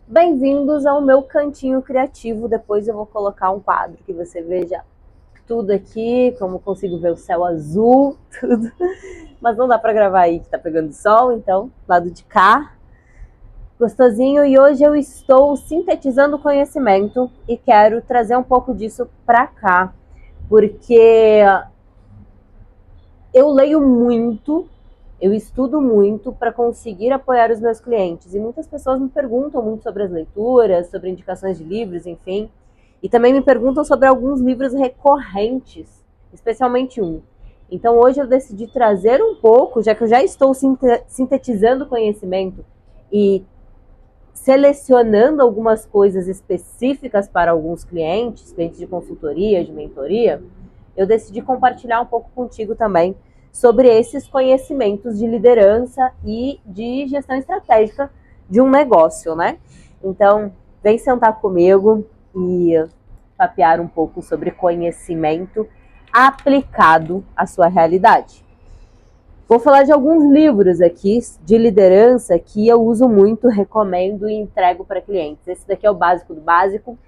Bem-vindos ao meu cantinho criativo. Depois eu vou colocar um quadro que você veja tudo aqui, como consigo ver o céu azul, tudo. Mas não dá para gravar aí que tá pegando sol, então, lado de cá. Gostosinho, e hoje eu estou sintetizando conhecimento e quero trazer um pouco disso para cá, porque eu leio muito, eu estudo muito para conseguir apoiar os meus clientes. E muitas pessoas me perguntam muito sobre as leituras, sobre indicações de livros, enfim. E também me perguntam sobre alguns livros recorrentes, especialmente um. Então hoje eu decidi trazer um pouco, já que eu já estou sintetizando conhecimento e selecionando algumas coisas específicas para alguns clientes de consultoria, de mentoria, eu decidi compartilhar um pouco contigo também sobre esses conhecimentos de liderança e de gestão estratégica de um negócio, né? Então, vem sentar comigo e papear um pouco sobre conhecimento aplicado à sua realidade. Vou falar de alguns livros aqui de liderança que eu uso muito, recomendo e entrego para clientes. Esse daqui é o básico do básico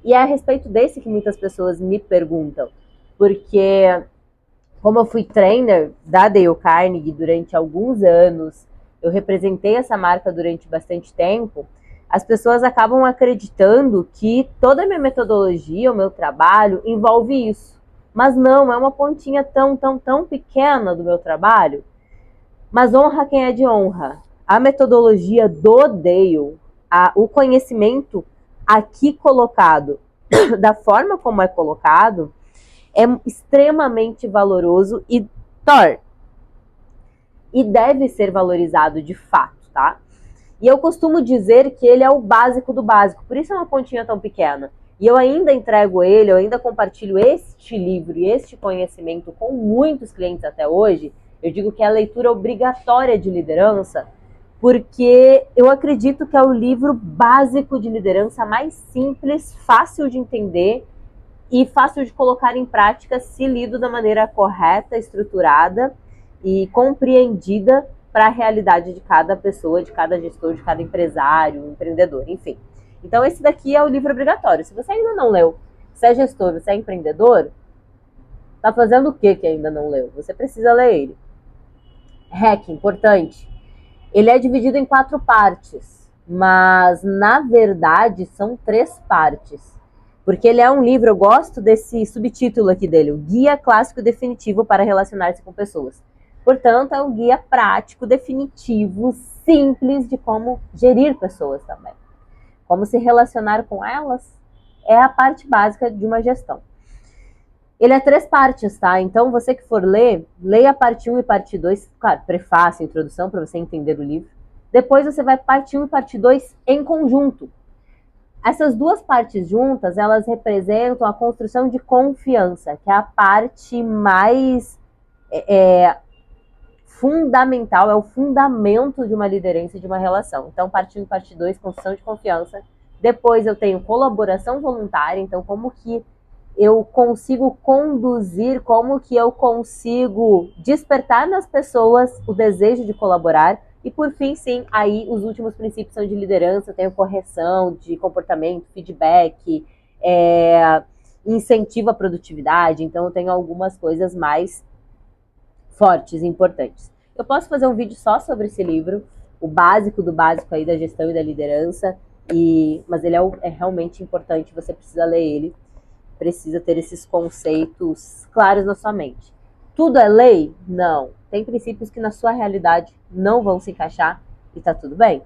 e é a respeito desse que muitas pessoas me perguntam. Porque como eu fui trainer da Dale Carnegie durante alguns anos, eu representei essa marca durante bastante tempo, as pessoas acabam acreditando que toda a minha metodologia, o meu trabalho, envolve isso. Mas não, é uma pontinha tão pequena do meu trabalho. Mas honra quem é de honra. A metodologia do Dale, o conhecimento aqui colocado, da forma como é colocado, é extremamente valoroso e deve ser valorizado de fato, tá? E eu costumo dizer que ele é o básico do básico, por isso é uma pontinha tão pequena. E eu ainda entrego ele, eu ainda compartilho este livro e este conhecimento com muitos clientes até hoje. Eu digo que é a leitura obrigatória de liderança, porque eu acredito que é o livro básico de liderança mais simples, fácil de entender e fácil de colocar em prática se lido da maneira correta, estruturada e compreendida para a realidade de cada pessoa, de cada gestor, de cada empresário, empreendedor, enfim. Então esse daqui é o livro obrigatório. Se você ainda não leu, você é gestor, você é empreendedor, tá fazendo o que ainda não leu? Você precisa ler ele. REC, importante. Ele é dividido em 4 partes, mas na verdade são 3 partes. Porque ele é um livro, eu gosto desse subtítulo aqui dele, o Guia Clássico Definitivo para Relacionar-se com Pessoas. Portanto, é um guia prático, definitivo, simples de como gerir pessoas também. Como se relacionar com elas é a parte básica de uma gestão. Ele é 3 partes, tá? Então, você que for ler, leia a parte 1 e parte 2, claro, prefácio, introdução, para você entender o livro. Depois você vai parte 1 e parte 2 em conjunto. Essas 2 partes juntas, elas representam a construção de confiança, que é a parte mais fundamental, é o fundamento de uma liderança e de uma relação. Então, parte 1 e parte 2, construção de confiança. Depois eu tenho colaboração voluntária, então como que eu consigo conduzir, como que eu consigo despertar nas pessoas o desejo de colaborar. E por fim, sim, aí os últimos princípios são de liderança, eu tenho correção de comportamento, feedback, incentivo à produtividade, então eu tenho algumas coisas mais fortes e importantes. Eu posso fazer um vídeo só sobre esse livro, o básico do básico aí da gestão e da liderança, mas ele é realmente importante, você precisa ler ele, precisa ter esses conceitos claros na sua mente. Tudo é lei? Não. Tem princípios que na sua realidade não vão se encaixar e tá tudo bem.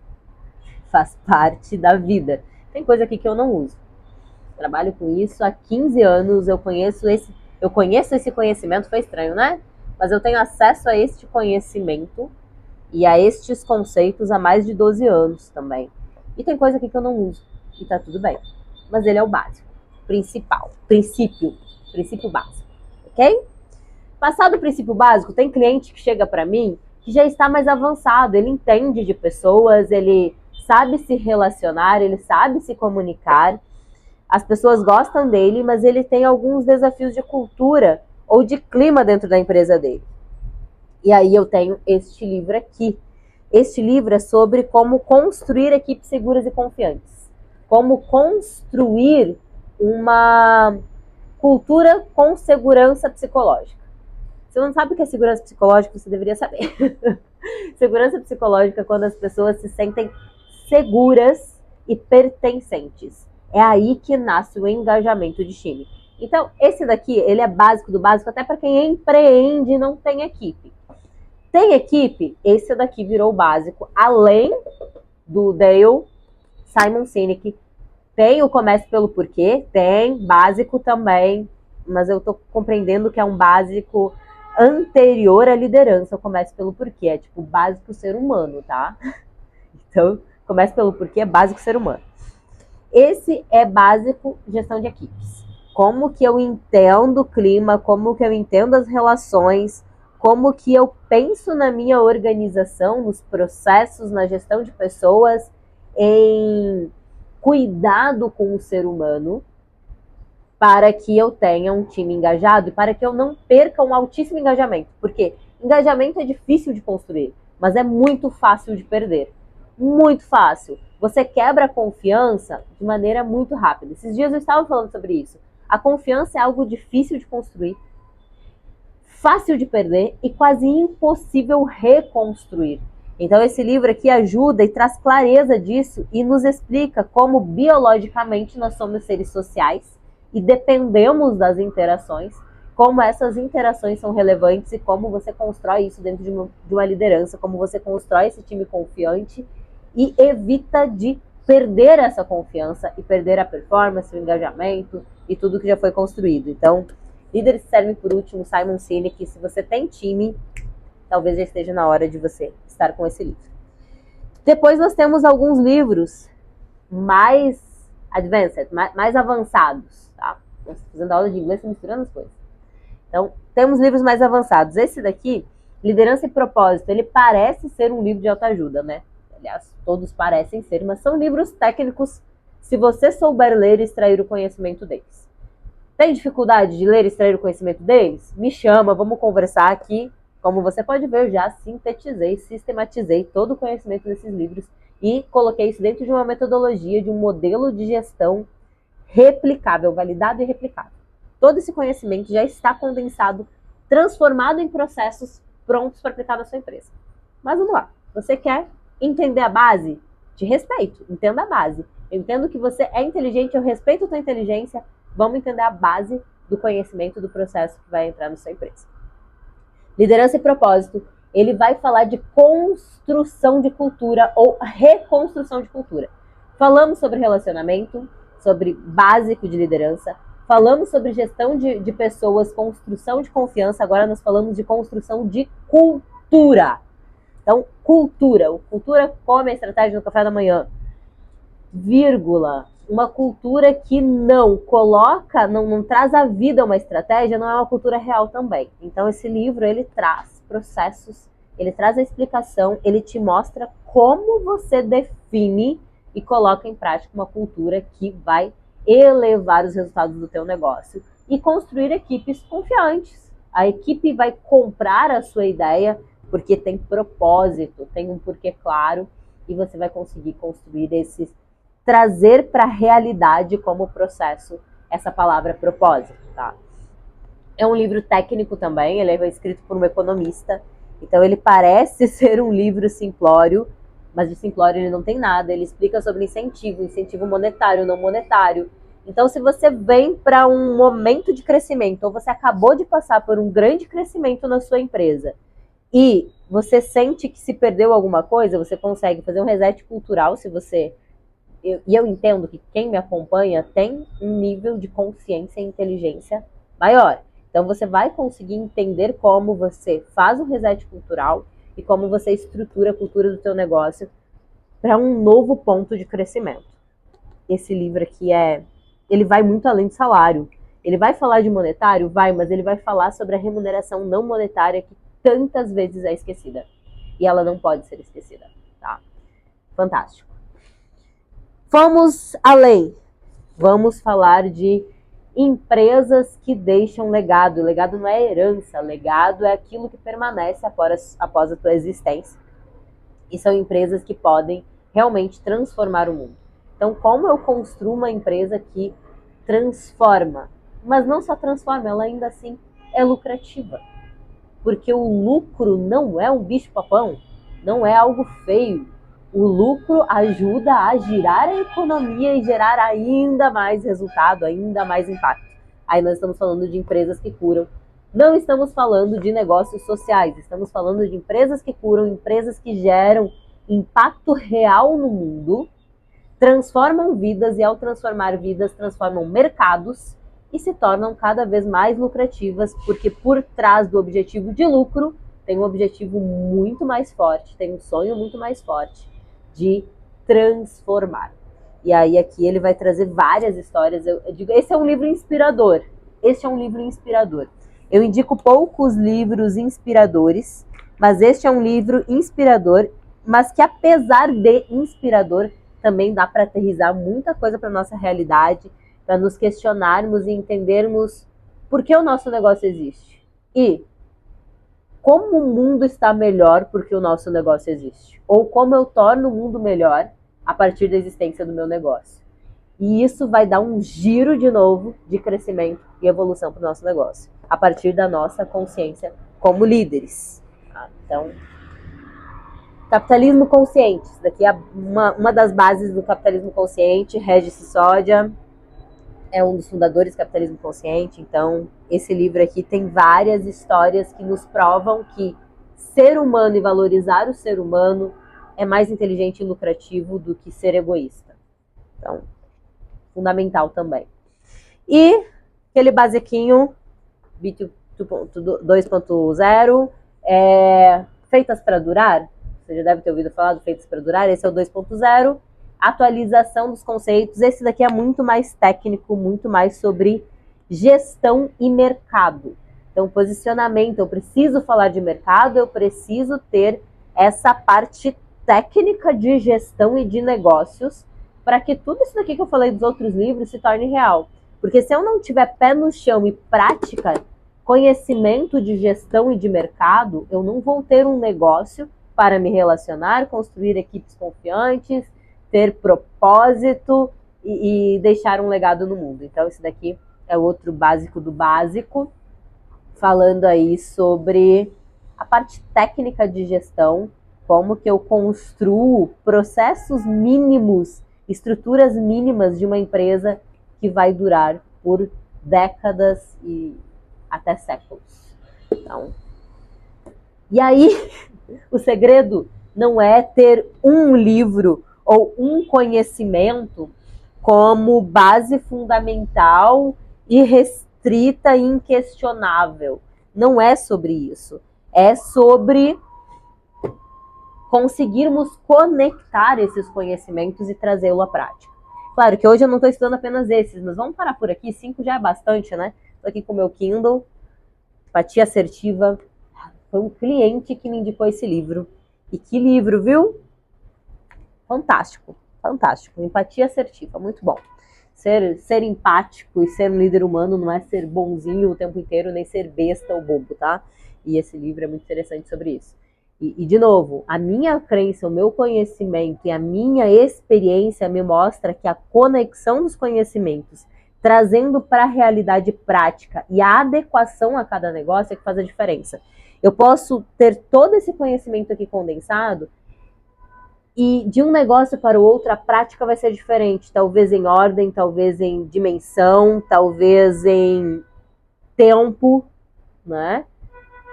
Faz parte da vida. Tem coisa aqui que eu não uso. Trabalho com isso há 15 anos, eu conheço esse conhecimento, foi estranho, né? Mas eu tenho acesso a este conhecimento e a estes conceitos há mais de 12 anos também. E tem coisa aqui que eu não uso e tá tudo bem. Mas ele é o básico, principal, princípio básico, ok? Passado o princípio básico, tem cliente que chega para mim que já está mais avançado, ele entende de pessoas, ele sabe se relacionar, ele sabe se comunicar, as pessoas gostam dele, mas ele tem alguns desafios de cultura ou de clima dentro da empresa dele. E aí eu tenho este livro aqui. Este livro é sobre como construir equipes seguras e confiantes. como construir uma cultura com segurança psicológica. Se você não sabe o que é segurança psicológica, você deveria saber. Segurança psicológica é quando as pessoas se sentem seguras e pertencentes. É aí que nasce o engajamento de time. Então, esse daqui, ele é básico do básico, até para quem empreende e não tem equipe. Tem equipe? Esse daqui virou básico. Além do Dale Simon Sinek, tem o Comece pelo Porquê, tem básico também, mas eu tô compreendendo que é um básico anterior à liderança, o Comece pelo Porquê, é tipo básico ser humano, tá? Então, Comece pelo Porquê é básico ser humano. Esse é básico gestão de equipes. Como que eu entendo o clima, como que eu entendo as relações, como que eu penso na minha organização, nos processos, na gestão de pessoas, em cuidado com o ser humano, para que eu tenha um time engajado e para que eu não perca um altíssimo engajamento. Porque engajamento é difícil de construir, mas é muito fácil de perder. Muito fácil. Você quebra a confiança de maneira muito rápida. Esses dias eu estava falando sobre isso. A confiança é algo difícil de construir, fácil de perder e quase impossível reconstruir. Então esse livro aqui ajuda e traz clareza disso e nos explica como biologicamente nós somos seres sociais e dependemos das interações, como essas interações são relevantes e como você constrói isso dentro de uma liderança, como você constrói esse time confiante e evita de perder essa confiança e perder a performance, o engajamento e tudo que já foi construído. Então, Líderes Servem por Último, Simon Sinek. Se você tem time, talvez já esteja na hora de você estar com esse livro. Depois nós temos alguns livros mais advanced, mais avançados, tá? Nós estamos fazendo aula de inglês e misturando as coisas. Então, temos livros mais avançados. Esse daqui, Liderança e Propósito, ele parece ser um livro de autoajuda, né? Aliás, todos parecem ser, mas são livros técnicos se você souber ler e extrair o conhecimento deles. Tem dificuldade de ler e extrair o conhecimento deles? Me chama, vamos conversar aqui. Como você pode ver, eu já sintetizei, sistematizei todo o conhecimento desses livros e coloquei isso dentro de uma metodologia, de um modelo de gestão replicável, validado e replicável. Todo esse conhecimento já está condensado, transformado em processos prontos para aplicar na sua empresa. Mas vamos lá, você quer entender a base? Te respeito, entenda a base. Eu entendo que você é inteligente, eu respeito a tua inteligência, vamos entender a base do conhecimento do processo que vai entrar na sua empresa. Liderança e Propósito, ele vai falar de construção de cultura ou reconstrução de cultura. Falamos sobre relacionamento, sobre básico de liderança, falamos sobre gestão de pessoas, construção de confiança, agora nós falamos de construção de cultura. Então, cultura. O cultura come a estratégia no café da manhã. Vírgula. Uma cultura que não coloca, não traz à vida uma estratégia, não é uma cultura real também. Então, esse livro, ele traz processos, ele traz a explicação, ele te mostra como você define e coloca em prática uma cultura que vai elevar os resultados do teu negócio e construir equipes confiantes. A equipe vai comprar a sua ideia porque tem propósito, tem um porquê claro e você vai conseguir construir esses, trazer para a realidade como processo essa palavra propósito, tá? É um livro técnico também, ele é escrito por um economista, então ele parece ser um livro simplório, mas de simplório ele não tem nada, ele explica sobre incentivo monetário, não monetário. Então, se você vem para um momento de crescimento, ou você acabou de passar por um grande crescimento na sua empresa, e você sente que se perdeu alguma coisa, você consegue fazer um reset cultural, se você... eu entendo que quem me acompanha tem um nível de consciência e inteligência maior. Então, você vai conseguir entender como você faz um reset cultural e como você estrutura a cultura do teu negócio para um novo ponto de crescimento. Esse livro aqui ele vai muito além do salário. Ele vai falar de monetário? Vai, mas ele vai falar sobre a remuneração não monetária que tantas vezes é esquecida. E ela não pode ser esquecida, tá? Fantástico. Vamos além. Vamos falar de empresas que deixam legado. Legado não é herança, legado é aquilo que permanece após a tua existência. E são empresas que podem realmente transformar o mundo. Então, como eu construo uma empresa que transforma, mas não só transforma, ela ainda assim é lucrativa. Porque o lucro não é um bicho-papão, não é algo feio. O lucro ajuda a girar a economia e gerar ainda mais resultado, ainda mais impacto. Aí nós estamos falando de empresas que curam. Não estamos falando de negócios sociais, estamos falando de empresas que curam, empresas que geram impacto real no mundo, transformam vidas e, ao transformar vidas, transformam mercados e se tornam cada vez mais lucrativas, porque por trás do objetivo de lucro tem um objetivo muito mais forte, tem um sonho muito mais forte de transformar. E aí aqui ele vai trazer várias histórias. Eu digo, esse é um livro inspirador. Este é um livro inspirador. Eu indico poucos livros inspiradores, mas este é um livro inspirador, mas que apesar de inspirador, também dá para aterrissar muita coisa para a nossa realidade, para nos questionarmos e entendermos por que o nosso negócio existe. E como o mundo está melhor porque o nosso negócio existe. Ou como eu torno o mundo melhor a partir da existência do meu negócio. E isso vai dar um giro de novo de crescimento e evolução para o nosso negócio, a partir da nossa consciência como líderes. Então, capitalismo consciente. Isso daqui é uma das bases do capitalismo consciente. Regis Sisodia é um dos fundadores do capitalismo consciente. Então, esse livro aqui tem várias histórias que nos provam que ser humano e valorizar o ser humano é mais inteligente e lucrativo do que ser egoísta. Então, fundamental também. E aquele basiquinho, B2 2.0, feitas para durar. Você já deve ter ouvido falar do Feitos para Durar. Esse é o 2.0, atualização dos conceitos. Esse daqui é muito mais técnico, muito mais sobre gestão e mercado. Então, posicionamento, eu preciso falar de mercado, eu preciso ter essa parte técnica de gestão e de negócios para que tudo isso daqui que eu falei dos outros livros se torne real. Porque se eu não tiver pé no chão e prática, conhecimento de gestão e de mercado, eu não vou ter um negócio para me relacionar, construir equipes confiantes, ter propósito e deixar um legado no mundo. Então, esse daqui é outro básico do básico, falando aí sobre a parte técnica de gestão, como que eu construo processos mínimos, estruturas mínimas de uma empresa que vai durar por décadas e até séculos. Então, e aí, o segredo não é ter um livro ou um conhecimento como base fundamental e restrita e inquestionável. Não é sobre isso. É sobre conseguirmos conectar esses conhecimentos e trazê-lo à prática. Claro que hoje eu não estou estudando apenas esses, mas vamos parar por aqui. 5 já é bastante, né? Estou aqui com o meu Kindle, Empatia Assertiva. Foi um cliente que me indicou esse livro. E que livro, viu? Fantástico, fantástico. Empatia Assertiva, muito bom. Ser empático e ser um líder humano não é ser bonzinho o tempo inteiro, nem ser besta ou bobo, tá? E esse livro é muito interessante sobre isso. E de novo, a minha crença, o meu conhecimento e a minha experiência me mostra que a conexão dos conhecimentos, trazendo para a realidade prática e a adequação a cada negócio é que faz a diferença. Eu posso ter todo esse conhecimento aqui condensado e de um negócio para o outro a prática vai ser diferente. Talvez em ordem, talvez em dimensão, talvez em tempo, né?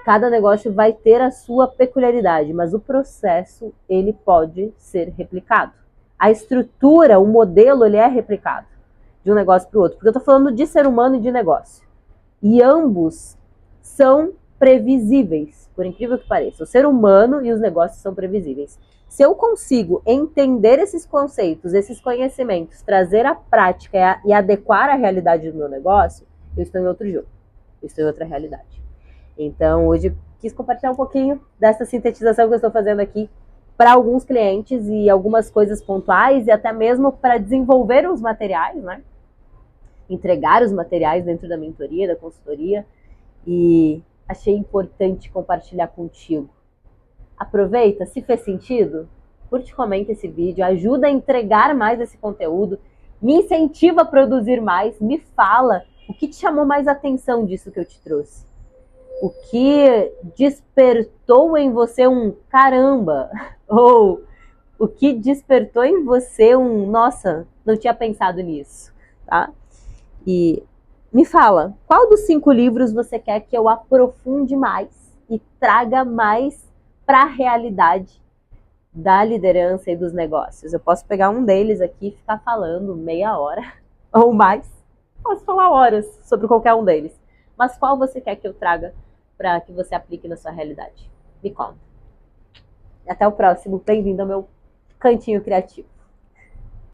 Cada negócio vai ter a sua peculiaridade, mas o processo, ele pode ser replicado. A estrutura, o modelo, ele é replicado de um negócio para o outro. Porque eu estou falando de ser humano e de negócio. E ambos são previsíveis, por incrível que pareça. O ser humano e os negócios são previsíveis. Se eu consigo entender esses conceitos, esses conhecimentos, trazer à prática e adequar a realidade do meu negócio, eu estou em outro jogo. Eu estou em outra realidade. Então, hoje quis compartilhar um pouquinho dessa sintetização que eu estou fazendo aqui para alguns clientes e algumas coisas pontuais e até mesmo para desenvolver os materiais, né? Entregar os materiais dentro da mentoria, da consultoria, e achei importante compartilhar contigo. Aproveita, se fez sentido, curte, comenta esse vídeo, ajuda a entregar mais esse conteúdo, me incentiva a produzir mais, me fala o que te chamou mais atenção disso que eu te trouxe. O que despertou em você um caramba, ou o que despertou em você um nossa, não tinha pensado nisso, tá? E me fala, qual dos 5 livros você quer que eu aprofunde mais e traga mais para a realidade da liderança e dos negócios? Eu posso pegar um deles aqui e ficar falando meia hora ou mais. Posso falar horas sobre qualquer um deles. Mas qual você quer que eu traga para que você aplique na sua realidade? Me conta. Até o próximo. Bem-vindo ao meu cantinho criativo.